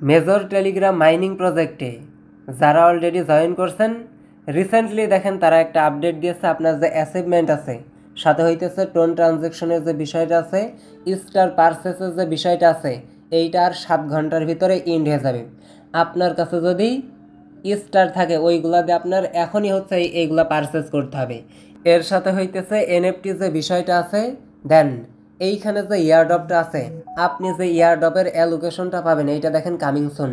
Major Telegram mining প্রজেক্টে যারা already join করছেন রিসেন্টলি দেখেন তারা একটা আপডেট দিয়েছে। আপনার যে অ্যাচিভমেন্ট আছে সাথে হইতেছে টোন ট্রানজ্যাকশনের যে বিষয়টা আছে, স্টার পারচেসের যে বিষয়টা আছে, এইটা আর 7 ঘন্টার ভিতরে এন্ড হয়ে যাবে। আপনার কাছে যদি স্টার থাকে ওইগুলা দিয়ে আপনার এখনই হচ্ছে এইগুলা পারচেস করতে হবে। এর সাথে হইতেছে এনএফটি যে বিষয়টা আছে, দেন এইখানে যে ইয়ারড্রপটা আছে, আপনি যে ইয়ারড্রপের অ্যালোকেশনটা পাবেন এইটা দেখেন কামিং সুন,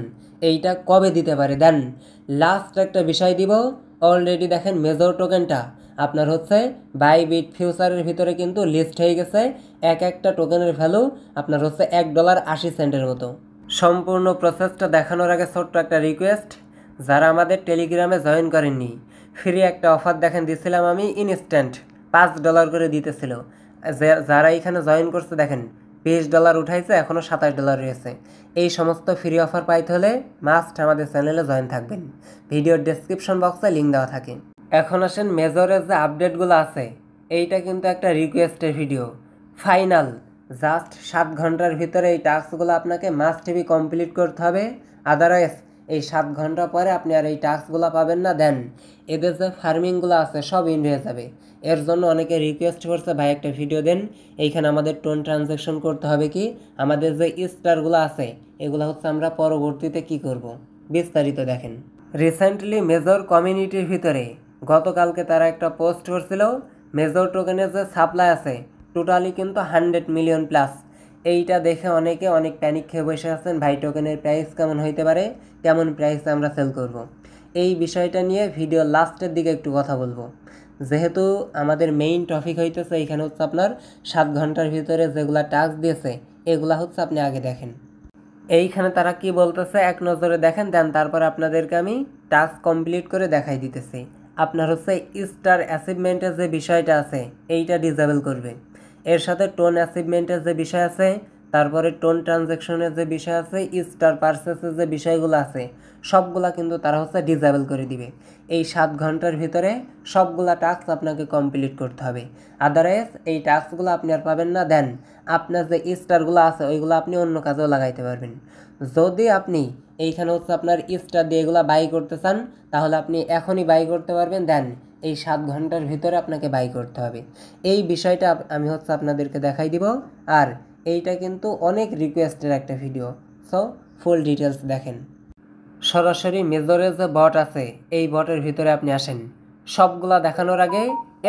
এইটা কবে দিতে পারে। দেন লাস্ট একটা বিষয় দিব, অলরেডি দেখেন মেজর টোকেনটা আপনার হচ্ছে বাইবিট ফিউচারের ভিতরে কিন্তু লিস্ট হয়ে গেছে। এক একটা টোকেনের ভ্যালু আপনার হচ্ছে $1.80 মতো। সম্পূর্ণ প্রসেসটা দেখানোর আগে ছোট্ট একটা রিকোয়েস্ট, যারা আমাদের টেলিগ্রামে জয়েন করেননি, ফ্রি একটা অফার দেখেন দিছিলাম আমি, ইনস্ট্যান্ট $5 করে দিতেছিল। যারা এখানে জয়েন করছে দেখেন $20 উঠাইছে, এখনও $27 রয়েছে। এই সমস্ত ফ্রি অফার পাইতে হলে মাস্ট আমাদের চ্যানেলে জয়েন থাকবেন। ভিডিওর ডেসক্রিপশন বক্সে লিঙ্ক দেওয়া থাকে। এখন আসেন মেজরের যে আপডেটগুলো আছে, এইটা কিন্তু একটা রিকোয়েস্টের ভিডিও। ফাইনাল জাস্ট 7 ঘন্টার ভিতরে এই টাস্কগুলো আপনাকে মাস্ট বি কমপ্লিট করতে হবে, আদারওয়াইজ এই 7 ঘন্টা পরে আপনি আর এই টাস্কগুলো পাবেন না। দেন এদের যে ফার্মিংগুলো আছে সব ইন্ড হয়ে যাবে। এর জন্য অনেকে রিকোয়েস্ট করছে ভাই একটা ভিডিও দেন, এইখানে আমাদের টোন ট্রানজ্যাকশন করতে হবে কি, আমাদের যে স্টারগুলো আছে এগুলো হচ্ছে আমরা পরবর্তীতে কি করব, বিস্তারিত দেখেন। রিসেন্টলি মেজর কমিউনিটির ভিতরে গতকালকে তারা একটা পোস্ট করছিল, মেজর টোকেনের যে সাপ্লাই আছে টোটালি কিন্তু 100 মিলিয়ন প্লাস। এইটা দেখে অনেকে অনেক প্যানিক খেয়ে বসে আছেন, ভাই টোকেনের প্রাইস কেমন হইতে পারে, কেমন প্রাইসে আমরা সেল করব। এই বিষয়টা নিয়ে ভিডিও লাস্টের দিকে একটু কথা বলবো। যেহেতু আমাদের মেইন টপিক হইতেছে এইখানে হচ্ছে আপনার 7 ঘন্টার ভিতরে যেগুলা টাস্ক দিয়েছে এগুলা হচ্ছে আপনি আগে দেখেন। এইখানে তারা কি বলতেছে এক নজরে দেখেন, দেন তারপর আপনাদেরকে আমি টাস্ক কমপ্লিট করে দেখাই দিতেছি। আপনার হচ্ছে স্টার অ্যাচিভমেন্টের যে বিষয়টা আছে এইটা ডিসেবল করবে। এর সাথে টোন অ্যাচিভমেন্টের যে বিষয় আছে, তারপরে টোন ট্রানজ্যাকশনের যে বিষয় আছে, স্টার পারচেসের যে বিষয়গুলো আছে সবগুলা কিন্তু তারা হচ্ছে ডিসেবল করে দিবে। এই 7 ঘন্টার ভিতরে সবগুলা টাস্ক আপনাকে কমপ্লিট করতে হবে, আদারওয়াইজ এই টাস্কগুলো আপনি আর পাবেন না। দেন আপনার যে স্টারগুলো আছে ওইগুলো আপনি অন্য কাজেও লাগাইতে পারবেন। যদি আপনি এইখানে হচ্ছে আপনার স্টার দিয়ে এগুলো বাই করতে চান তাহলে আপনি এখনই বাই করতে পারবেন। দেন এই 7 ঘন্টার ভিতরে আপনাকে বাই করতে হবে। এই বিষয়টা আমি হচ্ছে আপনাদেরকে দেখাই দিব। আর এইটা কিন্তু অনেক রিকোয়েস্টের একটা ভিডিও, সো ফুল ডিটেলস দেখেন। সরাসরি মেজরের যে বট আছে এই বটের ভিতরে আপনি আসেন। সবগুলা দেখানোর আগে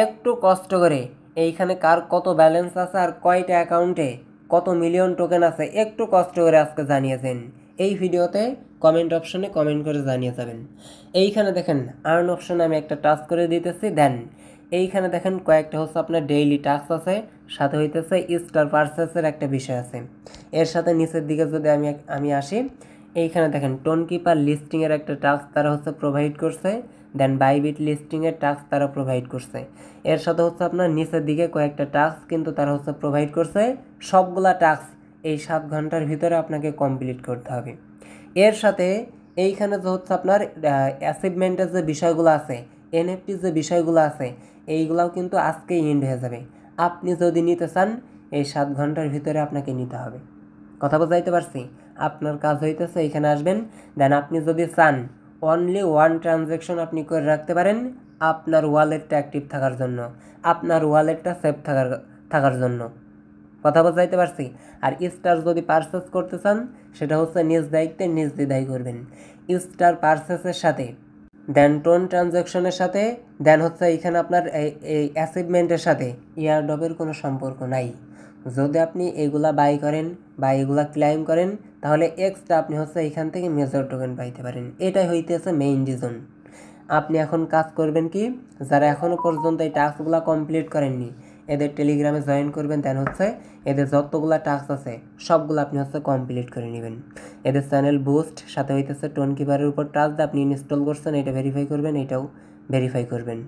একটু কষ্ট করে এইখানে কার কত ব্যালেন্স আছে আর কয়টা অ্যাকাউন্টে কত মিলিয়ন টোকেন আছে একটু কষ্ট করে আজকে জানিয়েছেন। এই ভিডিওতে কমেন্ট অপশনে কমেন্ট করে জানিয়ে যাবেন। এইখানে দেখেন আর্ন অপশনে আমি একটা টাচ করে দিতেছি। দেন এইখানে দেখেন কয়েকটা হচ্ছে আপনার ডেইলি টাস্ক আছে, সাথে হইতেছে স্টার পারচেসের একটা বিষয় আছে। এর সাথে নিচের দিকে যদি আমি আসি, এইখানে দেখেন টোন কিপার লিস্টিংয়ের একটা টাস্ক তারা হচ্ছে প্রোভাইড করছে। দেন বাইবিট লিস্টিংয়ের টাস্ক তারা প্রোভাইড করছে। এর সাথে হচ্ছে আপনার নিচের দিকে কয়েকটা টাস্ক কিন্তু তারা হচ্ছে প্রোভাইড করছে। সবগুলা টাস্ক এই 7 ঘন্টার ভিতরে আপনাকে কমপ্লিট করতে হবে। এর সাথে এইখানে যে হচ্ছে আপনার অ্যাচিভমেন্টের যে বিষয়গুলো আছে, এনএফটি যে বিষয়গুলো আছে, এইগুলাও কিন্তু আজকেই এন্ড হয়ে যাবে। আপনি যদি নিতে চান এই 7 ঘন্টার ভিতরে আপনাকে নিতে হবে। কথা বোঝাইতে পারছি? আপনার কাজ হইতেছে এখানে আসবেন। দেন আপনি যদি চান অনলি 1 ট্রানজ্যাকশন আপনি করে রাখতে পারেন আপনার ওয়ালেটটা অ্যাক্টিভ থাকার জন্য, আপনার ওয়ালেটটা সেফ থাকার জন্য। কথা বোঝাইতে পারছি? আর স্টার যদি পারচেস করতে চান সেটা হচ্ছে নিজ দায়িত্বে নিজ দ্বিধায় করবেন। স্টার পারচেসের সাথে দেন টোন ট্রানজ্যাকশনের সাথে দেন হচ্ছে এখানে আপনার এই অ্যাচিভমেন্টের সাথে ইয়ারড্রপের কোনো সম্পর্ক নাই। যদি আপনি এগুলা বাই করেন বা এগুলা ক্লাইম করেন তাহলে এক্সট্রা আপনি হচ্ছে এখান থেকে মেজর টোকেন পাইতে পারেন। এটাই হইতেছে মেইন রিজন। আপনি এখন কাজ করবেন কি, যারা এখনও পর্যন্ত এই টাস্কগুলো কমপ্লিট করেননি এদের টেলিগ্রামে জয়েন করবেন। দেন হচ্ছে এদের যতগুলো টাস্ক আছে সবগুলো আপনি হচ্ছে কমপ্লিট করে নেবেন। এদের চ্যানেল বুস্ট সাথে হইতেছে টোন কিপারের উপর টাচ দিয়ে আপনি ইনস্টল করছেন এটা ভেরিফাই করবেন, এটাও ভেরিফাই করবেন।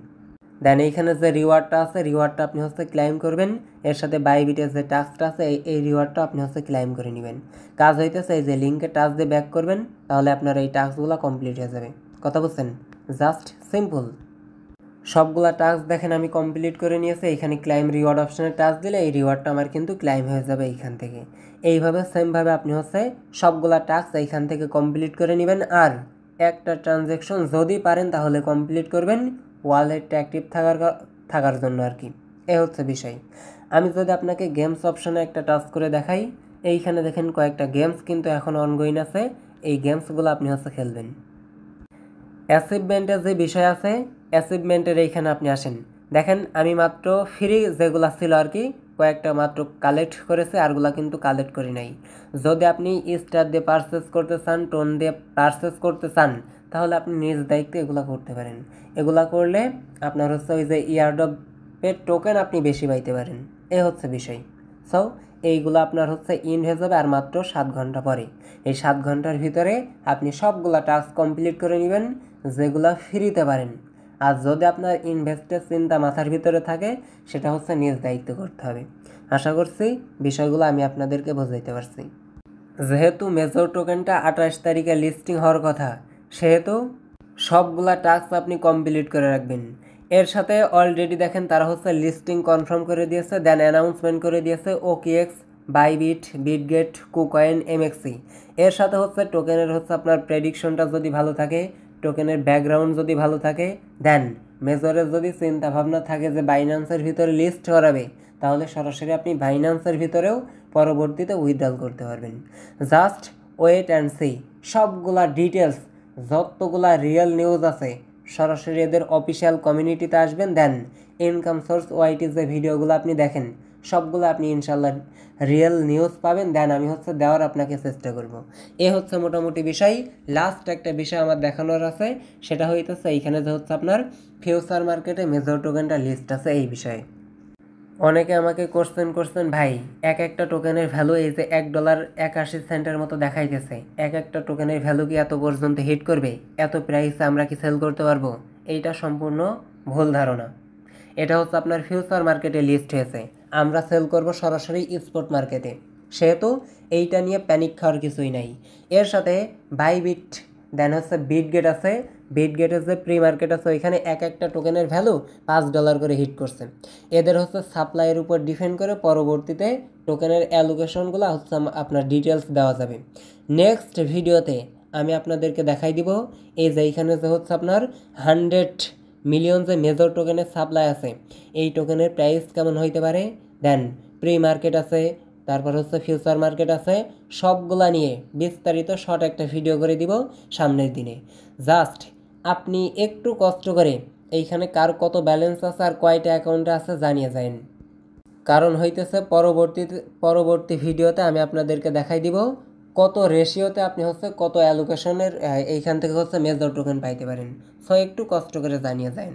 দেন এইখানে যে রিওয়ার্ডটা আছে রিওয়ার্ডটা আপনি হচ্ছে ক্লাইম করবেন। এর সাথে বাইবিটের যে টাস্কটা আছে এই রিওয়ার্ডটা আপনি হচ্ছে ক্লাইম করে নেবেন। কাজ হইতেছে এই যে লিঙ্কে টাচ দিয়ে ব্যাক করবেন, তাহলে আপনার এই টাস্কগুলো কমপ্লিট হয়ে যাবে। কথা বলছেন? Just simple. সবগুলা টাস্ক দেখেন আমি কমপ্লিট করে নিয়েছি। এখানে ক্লাইম রিওয়ার্ড অপশানে টাচ দিলে এই রিওয়ার্ডটা আমার কিন্তু ক্লাইম হয়ে যাবে এইখান থেকে। এইভাবে সেমভাবে আপনি সবগুলা টাস্ক এইখান থেকে কমপ্লিট করে নেবেন। আর একটা ট্রানজ্যাকশন যদি পারেন তাহলে কমপ্লিট করবেন, ওয়ালেটটা অ্যাক্টিভ থাকার জন্য আর কি। বিষয়। আমি যদি আপনাকে গেমস অপশানে একটা টাস্ক করে দেখাই, এইখানে দেখেন কয়েকটা গেমস কিন্তু এখন অনগোয়িং আছে। এই গেমসগুলো আপনি খেলবেন। অ্যাচিভমেন্টের যে বিষয় আছে, অ্যাচিভমেন্টের এইখানে আপনি আসেন। দেখেন আমি মাত্র ফ্রি যেগুলো ছিল আর কি কয়েকটা মাত্র কালেক্ট করেছে, আরগুলা কিন্তু কালেক্ট করি নাই। যদি আপনি স্টার দিয়ে পারচেস করতে চান, টোন দিয়ে পারচেস করতে চান, তাহলে আপনি নিজ দায়িত্বে এগুলা করতে পারেন। এগুলা করলে আপনার ওই যে ইয়ারড্রপের টোকেন আপনি বেশি পাইতে পারেন। বিষয়। সো এইগুলো আপনার ইন হয়ে যাবে আর মাত্র 7 ঘন্টা পরে। এই 7 ঘন্টার ভিতরে আপনি সবগুলা টাস্ক কমপ্লিট করে নেবেন যেগুলা ফ্রিতে পারেন। আর যদি আপনার ইনভেস্টের চিন্তা মাথার ভিতরে থাকে, সেটা নিজ দায়িত্ব করতে হবে। আশা করছি বিষয়গুলো আমি আপনাদেরকে বোঝাইতে পারছি। যেহেতু মেজর টোকেনটা 28 তারিখে লিস্টিং হওয়ার কথা, সেহেতু সবগুলা টাস্ক আপনি কমপ্লিট করে রাখবেন। এর সাথে অলরেডি দেখেন তারা লিস্টিং কনফার্ম করে দিয়েছে, দেন অ্যানাউন্সমেন্ট করে দিয়েছে ওকিএক্স, বাইবিট, বিটগেট, কুকয়েন, এমএক্সি। এর সাথে টোকেনের আপনার প্রেডিকশনটা যদি ভালো থাকে, টোকেনের ব্যাকগ্রাউন্ড যদি ভালো থাকে, দেন মেজরের যদি চিন্তা ভাবনা থাকে যে বাইন্যান্সের ভিতরে লিস্ট করাবে, তাহলে সরাসরি আপনি বাইন্যান্সের ভিতরেও পরবর্তীতে উইথড্রল করতে পারবেন। Just wait and see. সবগুলা ডিটেলস, যতগুলা রিয়েল নিউজ আছে, সরাসরি এদের অফিসিয়াল কমিউনিটিতে আসবেন। দেন ইনকাম সোর্স ওয়াইটির যে ভিডিওগুলো আপনি দেখেন, সবগুলো আপনি ইনশাল্লাহ রিয়েল নিউজ পাবেন। দেন আমি দেওয়ার আপনাকে চেষ্টা করব। মোটামুটি বিষয়। লাস্ট একটা বিষয় আমার দেখানোর আছে, সেটা হইতেছে এইখানে যে আপনার ফিউচার মার্কেটে মেজর টোকেনটা লিস্ট আছে এই বিষয়ে। অনেকে আমাকে কোশ্চেন করছেন, ভাই একটা টোকেনের ভ্যালু এই যে $1.81 মতো দেখাইতেছে, একটা টোকেনের ভ্যালু কি এত পর্যন্ত হিট করবে? এত প্রাইসে আমরা কি সেল করতে পারবো? এইটা সম্পূর্ণ ভুল ধারণা। এটা আপনার ফিউচার মার্কেটে লিস্ট হয়েছে, আমরা সেল করব সরাসরি স্পট মার্কেটে। সেহেতু এইটা নিয়ে প্যানিক খাওয়ার কিছুই নাই। এর সাথে বাইবিট, দেন বিটগেট আছে। বিটগেটের যে প্রি মার্কেট আছে, ওইখানে একটা টোকেনের ভ্যালু $5 করে হিট করছে। এদের সাপ্লাইয়ের উপর ডিপেন্ড করে পরবর্তীতে টোকেনের অ্যালোকেশনগুলো আপনার ডিটেলস দেওয়া যাবে। নেক্সট ভিডিওতে আমি আপনাদেরকে দেখাই দিব এই যে এইখানে যে আপনার 100 মিলিয়ন যে মেজর টোকেনের সাপ্লাই আছে, এই টোকেনের প্রাইস কেমন হইতে পারে। দেন প্রি মার্কেট আছে, তারপর ফিউচার মার্কেট আছে, সবগুলা নিয়ে বিস্তারিত শর্ট একটা ভিডিও করে দিব সামনের দিনে। জাস্ট আপনি একটু কষ্ট করে এইখানে কার কত ব্যালেন্স আছে আর কয়টা অ্যাকাউন্টে আছে জানিয়ে যান। কারণ পরবর্তী ভিডিওতে আমি আপনাদেরকে দেখাই দিব কত রেশিওতে আপনি কত অ্যালোকেশনের এইখান থেকে মেজর টোকেন পাইতে পারেন। সো একটু কষ্ট করে জানিয়ে যান।